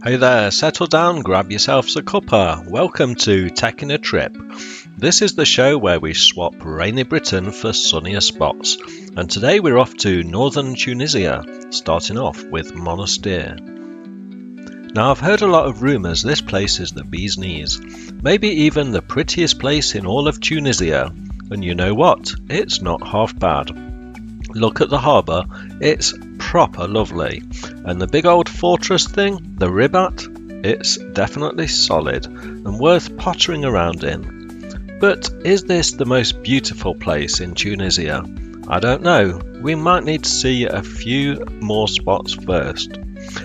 Hey there, settle down, grab yourselves a cuppa. Welcome to Taking a Trip. This is the show where we swap rainy Britain for sunnier spots. And today we're off to northern Tunisia, starting off with Monastir. Now I've heard a lot of rumours this place is the bee's knees. Maybe even the prettiest place in all of Tunisia. And you know what? It's not half bad. Look at the harbour, it's proper lovely. And the big old fortress thing, the Ribat, it's definitely solid and worth pottering around in. But is this the most beautiful place in Tunisia? I don't know, we might need to see a few more spots first.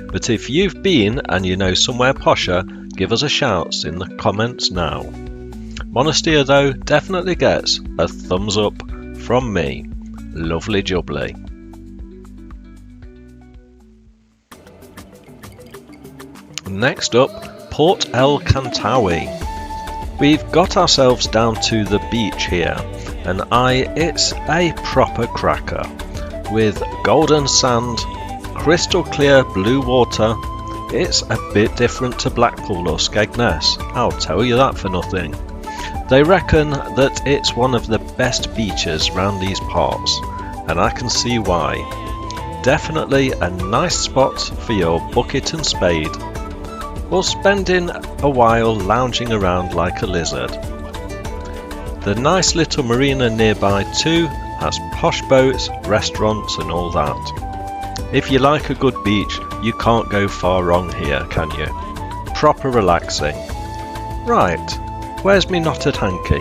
But if you've been and you know somewhere posher, give us a shout in the comments now. Monastir though definitely gets a thumbs up from me. Lovely jubbly. Next up, Port El Kantawi. We've got ourselves down to the beach here, and it's a proper cracker. With golden sand, crystal clear blue water, it's a bit different to Blackpool or Skegness, I'll tell you that for nothing. They reckon that it's one of the best beaches round these parts, and I can see why. Definitely a nice spot for your bucket and spade, or spending a while lounging around like a lizard. The nice little marina nearby too has posh boats, restaurants and all that. If you like a good beach, you can't go far wrong here, can you? Proper relaxing. Right. Where's me knotted hanky?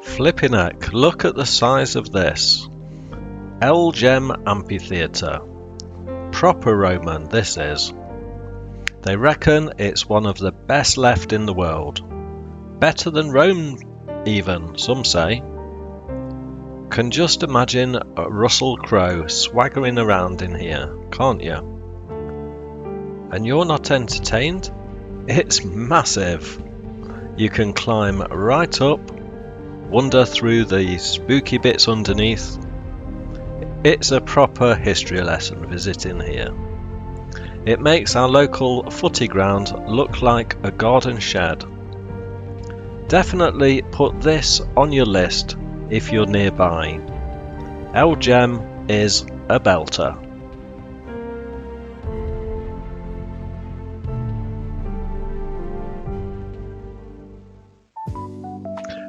Flippin' heck, look at the size of this. El Gem Amphitheatre. Proper Roman this is. They reckon it's one of the best left in the world. Better than Rome even, some say. Can just imagine a Russell Crowe swaggering around in here, can't you? And you're not entertained? It's massive. You can climb right up, wander through the spooky bits underneath. It's a proper history lesson visiting here. It makes our local footy ground look like a garden shed. Definitely put this on your list if you're nearby. El Gem is a belter.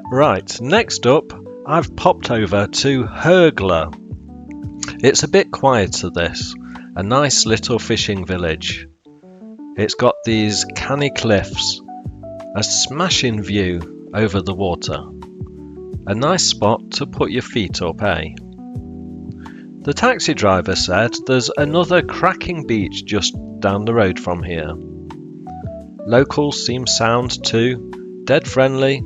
Right, next up, I've popped over to Hurgla. It's a bit quieter this, a nice little fishing village. It's got these canny cliffs, a smashing view over the water. A nice spot to put your feet up, eh? The taxi driver said there's another cracking beach just down the road from here. Locals seem sound too, dead friendly.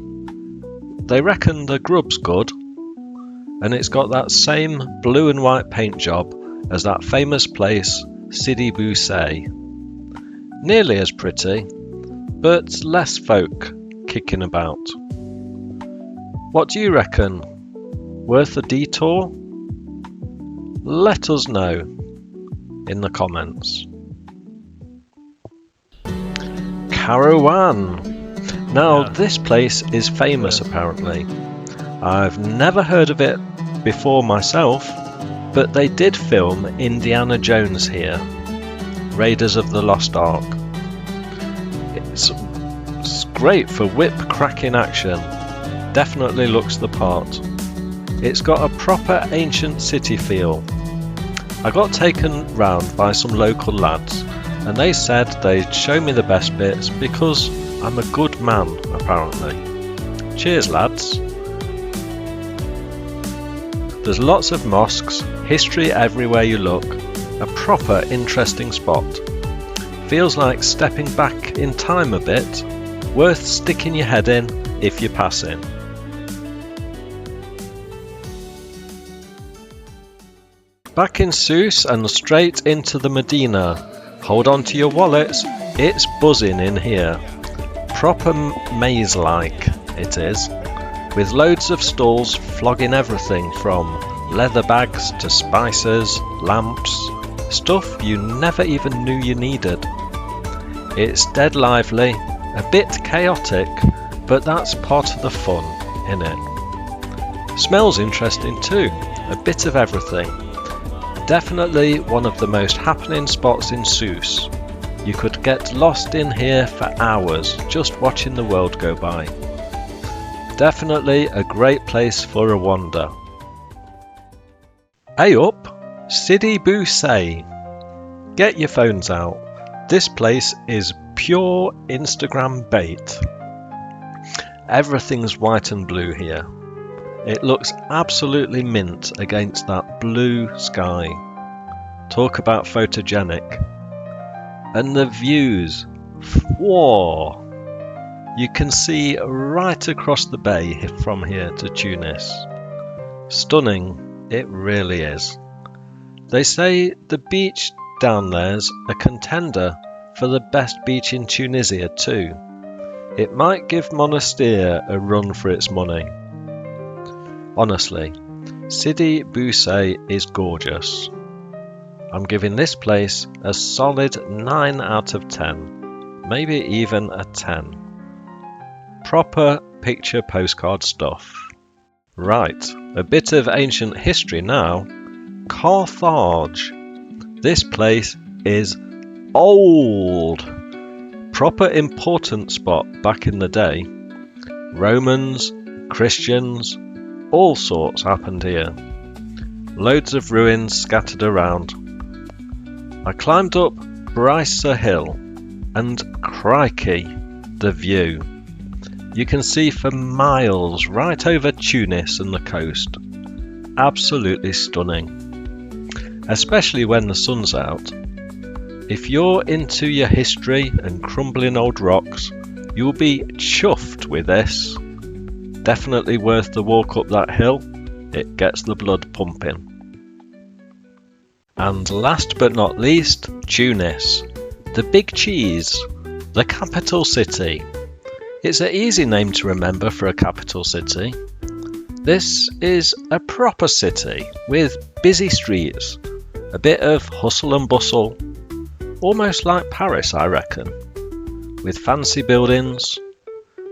They reckon the grub's good, and it's got that same blue and white paint job as that famous place, Sidi Bou Say. Nearly as pretty, but less folk kicking about. What do you reckon? Worth a detour? Let us know in the comments. Karawan. Now this place is famous apparently. I've never heard of it before myself, but they did film Indiana Jones here, Raiders of the Lost Ark. It's great for whip cracking action. Definitely looks the part. It's got a proper ancient city feel. I got taken round by some local lads and they said they'd show me the best bits because I'm a good man apparently. Cheers lads. There's lots of mosques, history everywhere you look, a proper interesting spot. Feels like stepping back in time a bit, worth sticking your head in if you're passing. Back in Sousse and straight into the Medina. Hold on to your wallets, it's buzzing in here. Proper maze-like it is. with loads of stalls flogging everything from leather bags to spices, lamps, stuff you never even knew you needed. It's dead lively, a bit chaotic, but that's part of the fun, innit? Smells interesting too, a bit of everything. Definitely one of the most happening spots in Sousse. You could get lost in here for hours just watching the world go by. Definitely a great place for a wander. Hey up, Sidi Bou Say. Get your phones out. This place is pure Instagram bait. Everything's white and blue here. It looks absolutely mint against that blue sky. Talk about photogenic. And the views, whoa! You can see right across the bay from here to Tunis. Stunning, it really is. They say the beach down there's a contender for the best beach in Tunisia too. It might give Monastir a run for its money. Honestly, Sidi Bou Say is gorgeous. I'm giving this place a solid 9 out of 10, maybe even a 10. Proper picture postcard stuff. Right, a bit of ancient history now. Carthage. This place is old. Proper important spot back in the day. Romans, Christians, all sorts happened here. Loads of ruins scattered around. I climbed up Brysa Hill and crikey, the view. You can see for miles right over Tunis and the coast. Absolutely stunning. Especially when the sun's out. If you're into your history and crumbling old rocks, you'll be chuffed with this. Definitely worth the walk up that hill. It gets the blood pumping. And last but not least, Tunis. The big cheese. The capital city. It's an easy name to remember for a capital city. This is a proper city with busy streets, a bit of hustle and bustle, almost like Paris I reckon, with fancy buildings,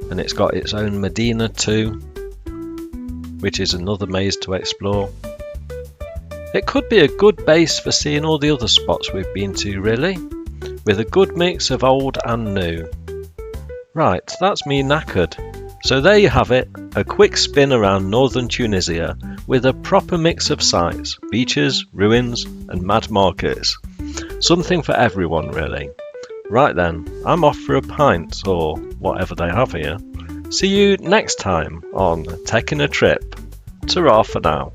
and it's got its own Medina too, which is another maze to explore. It could be a good base for seeing all the other spots we've been to really, with a good mix of old and new. Right, that's me knackered. So there you have it, a quick spin around northern Tunisia with a proper mix of sights, beaches, ruins and mad markets. Something for everyone really. Right then, I'm off for a pint or whatever they have here. See you next time on Taking a Trip. Ta-ra for now.